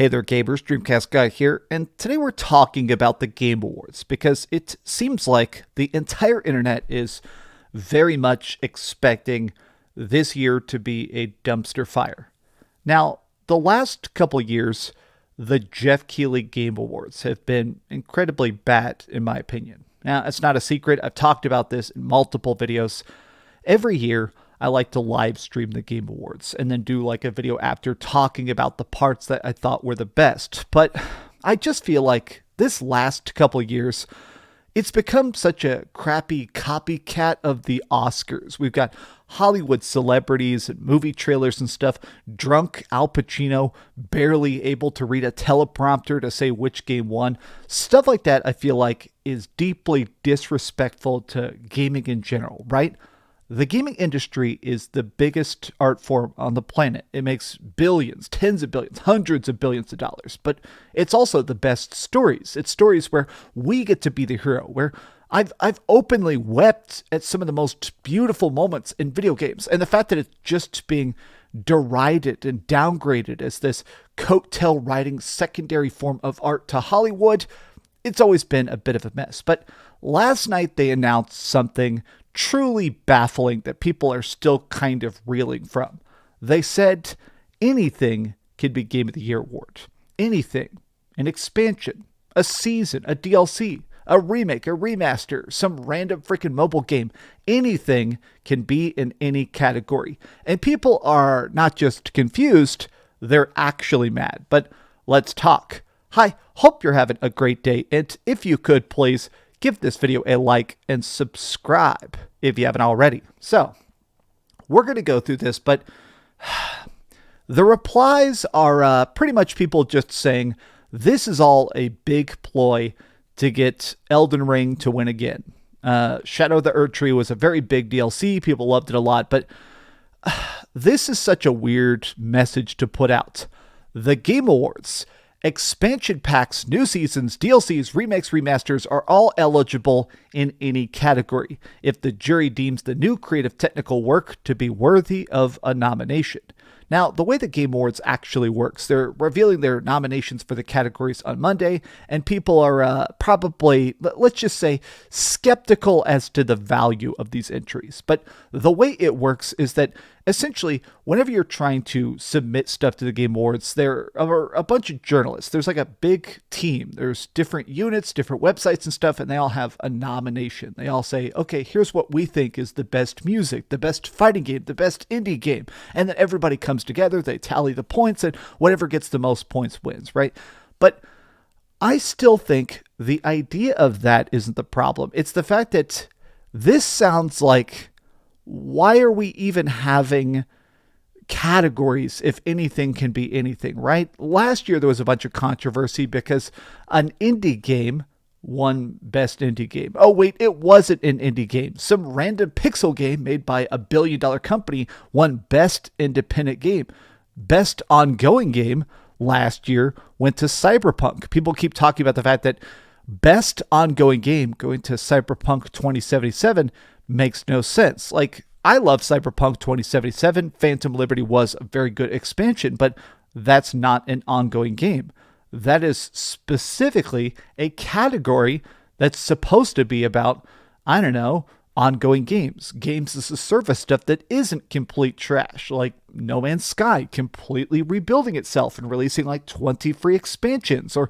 Hey there gamers, DreamcastGuy here, and today we're talking about the Game Awards because it seems like the entire internet is very much expecting this year to be a dumpster fire. Now, the last couple years, the Jeff Keighley Game Awards have been incredibly bad in my opinion. Now, it's not a secret, I've talked about this in multiple videos. Every year, I like to live stream the Game Awards and then do like a video after talking about the parts that I thought were the best. But I just feel like this last couple years, it's become such a crappy copycat of the Oscars. We've got Hollywood celebrities and movie trailers and stuff, drunk Al Pacino, barely able to read a teleprompter to say which game won. Stuff like that I feel like is deeply disrespectful to gaming in general, right? The gaming industry is the biggest art form on the planet. It makes billions, tens of billions, hundreds of billions of dollars. But it's also the best stories. It's stories where we get to be the hero, where I've openly wept at some of the most beautiful moments in video games. And the fact that it's just being derided and downgraded as this coattail riding secondary form of art to Hollywood, it's always been a bit of a mess. But last night they announced something truly baffling that people are still kind of reeling from. They said anything could be Game of the Year award. Anything. An expansion, a season, a DLC, a remake, a remaster, some random freaking mobile game. Anything can be in any category. And people are not just confused, they're actually mad. But let's talk. Hi, hope you're having a great day. And if you could, please give this video a like and subscribe if you haven't already. So, we're going to go through this, but the replies are pretty much people just saying this is all a big ploy to get Elden Ring to win again. Shadow of the Erdtree was a very big DLC. People loved it a lot, but this is such a weird message to put out. The Game Awards, expansion packs, new seasons, DLCs, remakes, remasters are all eligible in any category if the jury deems the new creative technical work to be worthy of a nomination. Now, the way the Game Awards actually works, they're revealing their nominations for the categories on Monday, and people are probably, let's just say, skeptical as to the value of these entries. But the way it works is that essentially, whenever you're trying to submit stuff to the Game Awards, there are a bunch of journalists. There's like a big team. There's different units, different websites and stuff, and they all have a nomination. They all say, okay, here's what we think is the best music, the best fighting game, the best indie game. And then everybody comes together, they tally the points, and whatever gets the most points wins, right? But I still think the idea of that isn't the problem. It's the fact that this sounds like, why are we even having categories if anything can be anything, right? Last year there was a bunch of controversy because an indie game won best indie game. Oh wait, it wasn't an indie game. Some random pixel game made by a billion-dollar company won best independent game. Best ongoing game last year went to Cyberpunk. People keep talking about the fact that best ongoing game going to Cyberpunk 2077 makes no sense. Like, I love Cyberpunk 2077. Phantom Liberty was a very good expansion, but that's not an ongoing game. That is specifically a category that's supposed to be about, I don't know, ongoing games. Games as a service stuff that isn't complete trash, like No Man's Sky completely rebuilding itself and releasing like 20 free expansions, or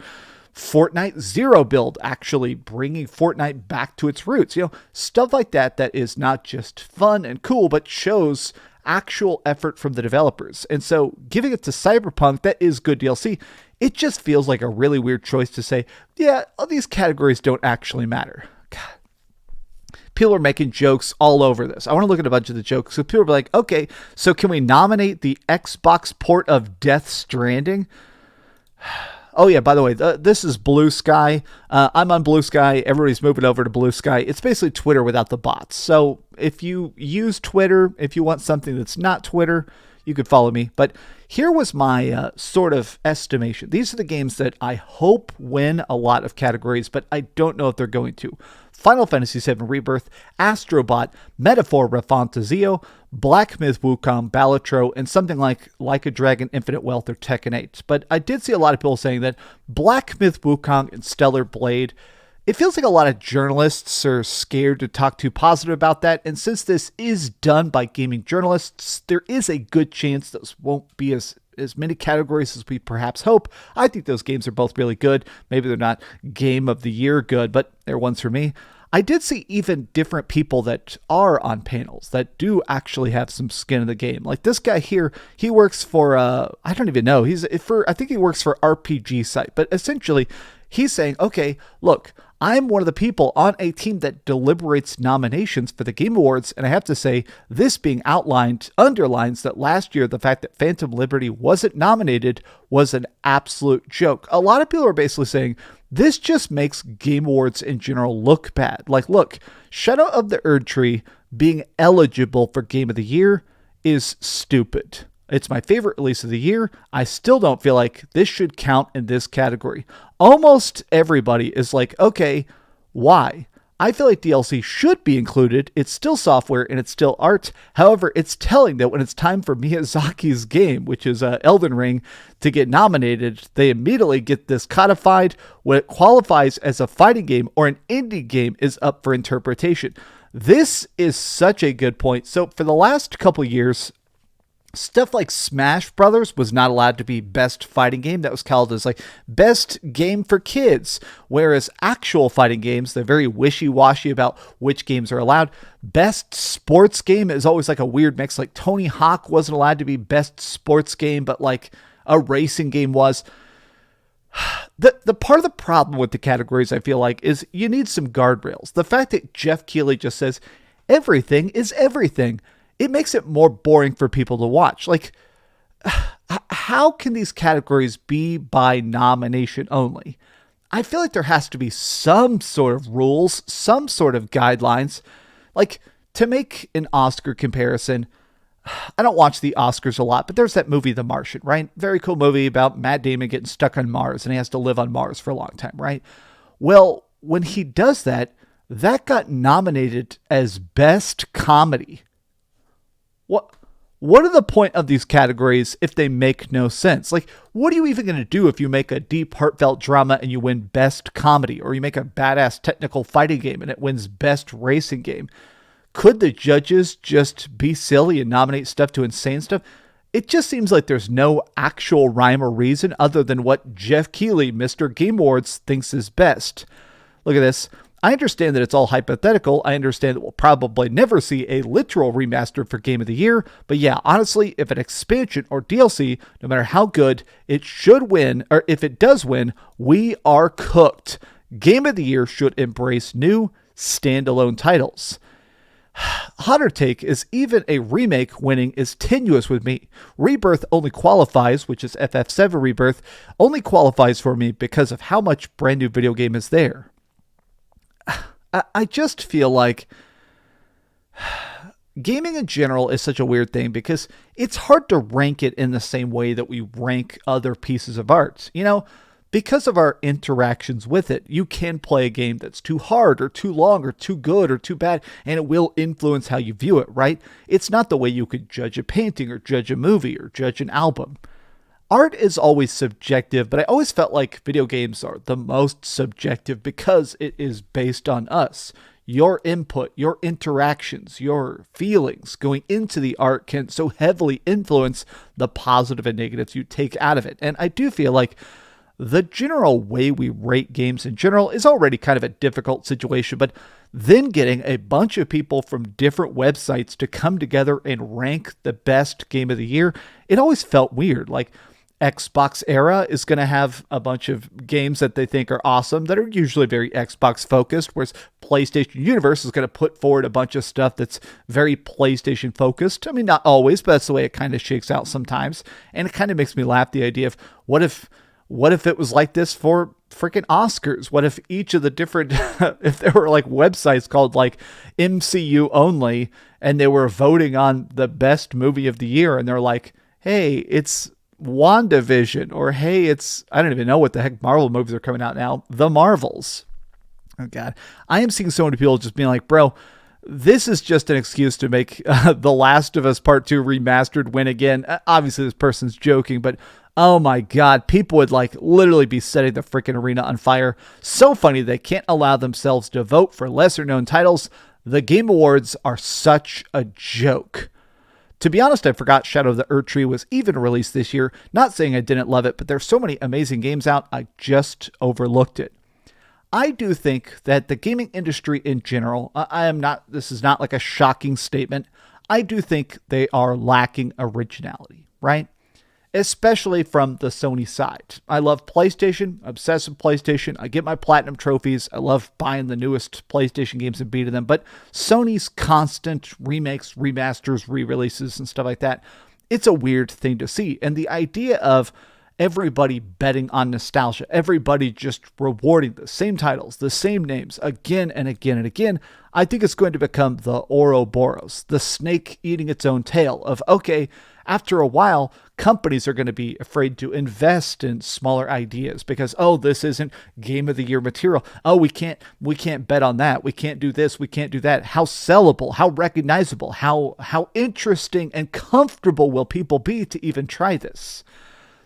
Fortnite Zero Build actually bringing Fortnite back to its roots. You know, stuff like that that is not just fun and cool, but shows actual effort from the developers. And so giving it to Cyberpunk, that is good DLC. It just feels like a really weird choice to say, yeah, all these categories don't actually matter. God. People are making jokes all over this. I want to look at a bunch of the jokes. So people are like, okay, so can we nominate the Xbox port of Death Stranding? Oh yeah, by the way, this is Blue Sky. I'm on Blue Sky. Everybody's moving over to Blue Sky. It's basically Twitter without the bots. So if you use Twitter, if you want something that's not Twitter, you could follow me. But here was my sort of estimation. These are the games that I hope win a lot of categories, but I don't know if they're going to. Final Fantasy VII Rebirth, Astrobot, Metaphor Refantazio, Black Myth Wukong, Balatro, and something like a Dragon, Infinite Wealth, or Tekken 8. But I did see a lot of people saying that Black Myth Wukong and Stellar Blade, it feels like a lot of journalists are scared to talk too positive about that, and since this is done by gaming journalists, there is a good chance those won't be as many categories as we perhaps hope. I think those games are both really good. Maybe they're not Game of the Year good, but they're ones for me. I did see even different people that are on panels that do actually have some skin in the game. Like this guy here, he works for, I don't even know. I think he works for RPG site, but essentially he's saying, okay, look, I'm one of the people on a team that deliberates nominations for the Game Awards, and I have to say, this being outlined underlines that last year, the fact that Phantom Liberty wasn't nominated was an absolute joke. A lot of people are basically saying, this just makes Game Awards in general look bad. Like, look, Shadow of the Erdtree being eligible for Game of the Year is stupid. It's my favorite release of the year. I still don't feel like this should count in this category. Almost everybody is like, okay, why? I feel like DLC should be included. It's still software and it's still art. However, it's telling that when it's time for Miyazaki's game, which is Elden Ring, to get nominated, they immediately get this codified. When it qualifies as a fighting game or an indie game is up for interpretation. This is such a good point. So for the last couple years, stuff like Smash Brothers was not allowed to be best fighting game. That was called as like best game for kids. Whereas actual fighting games, they're very wishy-washy about which games are allowed. Best sports game is always like a weird mix. Like Tony Hawk wasn't allowed to be best sports game, but like a racing game was. The part of the problem with the categories, I feel like, is you need some guardrails. The fact that Jeff Keighley just says everything is everything, it makes it more boring for people to watch. Like, how can these categories be by nomination only? I feel like there has to be some sort of rules, some sort of guidelines. Like, to make an Oscar comparison, I don't watch the Oscars a lot, but there's that movie, The Martian, right? Very cool movie about Matt Damon getting stuck on Mars and he has to live on Mars for a long time, right? Well, when he does that, that got nominated as best comedy. What are the point of these categories if they make no sense? Like, what are you even going to do if you make a deep, heartfelt drama and you win best comedy, or you make a badass technical fighting game and it wins best racing game? Could the judges just be silly and nominate stuff to insane stuff? It just seems like there's no actual rhyme or reason other than what Jeff Keighley, Mr. Game Awards, thinks is best. Look at this. I understand that it's all hypothetical. I understand that we'll probably never see a literal remaster for Game of the Year. But yeah, honestly, if an expansion or DLC, no matter how good, it should win, or if it does win, we are cooked. Game of the Year should embrace new standalone titles. Hotter take is even a remake winning is tenuous with me. Rebirth only qualifies, which is FF7 Rebirth, only qualifies for me because of how much brand new video game is there. I just feel like gaming in general is such a weird thing because it's hard to rank it in the same way that we rank other pieces of art. You know, because of our interactions with it, you can play a game that's too hard or too long or too good or too bad, and it will influence how you view it, right? It's not the way you could judge a painting or judge a movie or judge an album. Art is always subjective, but I always felt like video games are the most subjective because it is based on us. Your input, your interactions, your feelings going into the art can so heavily influence the positive and negatives you take out of it. And I do feel like the general way we rate games in general is already kind of a difficult situation, but then getting a bunch of people from different websites to come together and rank the best game of the year, it always felt weird. Like, Xbox Era is going to have a bunch of games that they think are awesome that are usually very Xbox focused, whereas PlayStation Universe is going to put forward a bunch of stuff that's very PlayStation focused. I mean, not always, but that's the way it kind of shakes out sometimes. And it kind of makes me laugh, the idea of what if it was like this for freaking Oscars? What if each of the different, if there were like websites called like MCU only, and they were voting on the best movie of the year, and they're like, hey, it's WandaVision, or hey, it's, I don't even know what the heck Marvel movies are coming out now, The Marvels. Oh God, I am seeing so many people just being like, bro, this is just an excuse to make The Last of Us Part 2 remastered win again. Obviously, this person's joking, but oh my God, people would like literally be setting the freaking arena on fire. So funny they can't allow themselves to vote for lesser known titles. The Game Awards are such a joke. To be honest, I forgot Shadow of the Erdtree was even released this year. Not saying I didn't love it, but there's so many amazing games out, I just overlooked it. I do think that the gaming industry in general, this is not like a shocking statement. I do think they are lacking originality, right? Especially from the Sony side. I love PlayStation, obsessed with PlayStation. I get my platinum trophies. I love buying the newest PlayStation games and beating them. But Sony's constant remakes, remasters, re-releases, and stuff like that, it's a weird thing to see. And the idea of everybody betting on nostalgia, everybody just rewarding the same titles, the same names again and again and again, I think it's going to become the Ouroboros, the snake eating its own tail of, okay, after a while, companies are going to be afraid to invest in smaller ideas because, oh, this isn't Game of the Year material. Oh, we can't bet on that. We can't do this. We can't do that. How sellable, how recognizable, how interesting and comfortable will people be to even try this?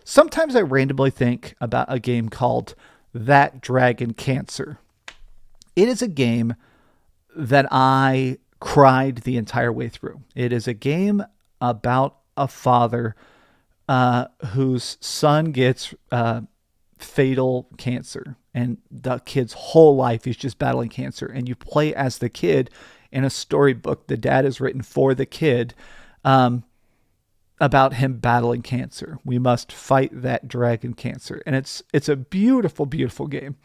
Sometimes I randomly think about a game called That Dragon Cancer. It is a game that I cried the entire way through. It is a game about a father whose son gets fatal cancer, and the kid's whole life he's just battling cancer. And you play as the kid in a storybook the dad has written for the kid, about him battling cancer. We must fight that dragon cancer. And it's a beautiful, beautiful game.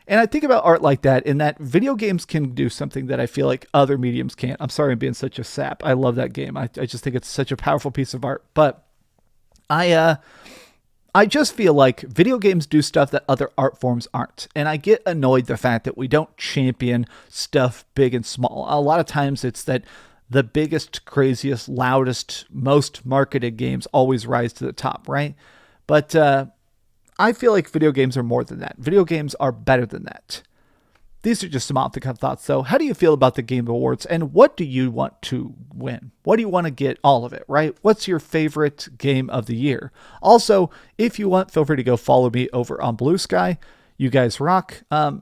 And I think about art like that, in that video games can do something that I feel like other mediums can't. I'm sorry I'm being such a sap. I love that game. I just think it's such a powerful piece of art. But I just feel like video games do stuff that other art forms aren't. And I get annoyed the fact that we don't champion stuff big and small. A lot of times it's that the biggest, craziest, loudest, most marketed games always rise to the top, right? But I feel like video games are more than that. Video games are better than that. These are just some off-the-cuff thoughts, though. How do you feel about the Game Awards, and what do you want to win? What do you want to get all of it, right? What's your favorite game of the year? Also, if you want, feel free to go follow me over on Blue Sky. You guys rock. I'm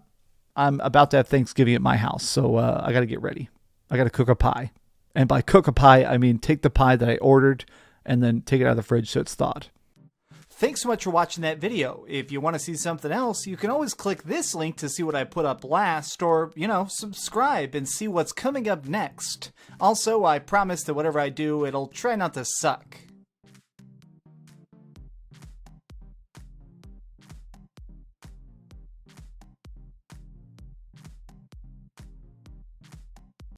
about to have Thanksgiving at my house, so I got to get ready. I got to cook a pie. And by cook a pie, I mean take the pie that I ordered and then take it out of the fridge so it's thawed. Thanks so much for watching that video. If you want to see something else, you can always click this link to see what I put up last, or, subscribe and see what's coming up next. Also, I promise that whatever I do, it'll try not to suck.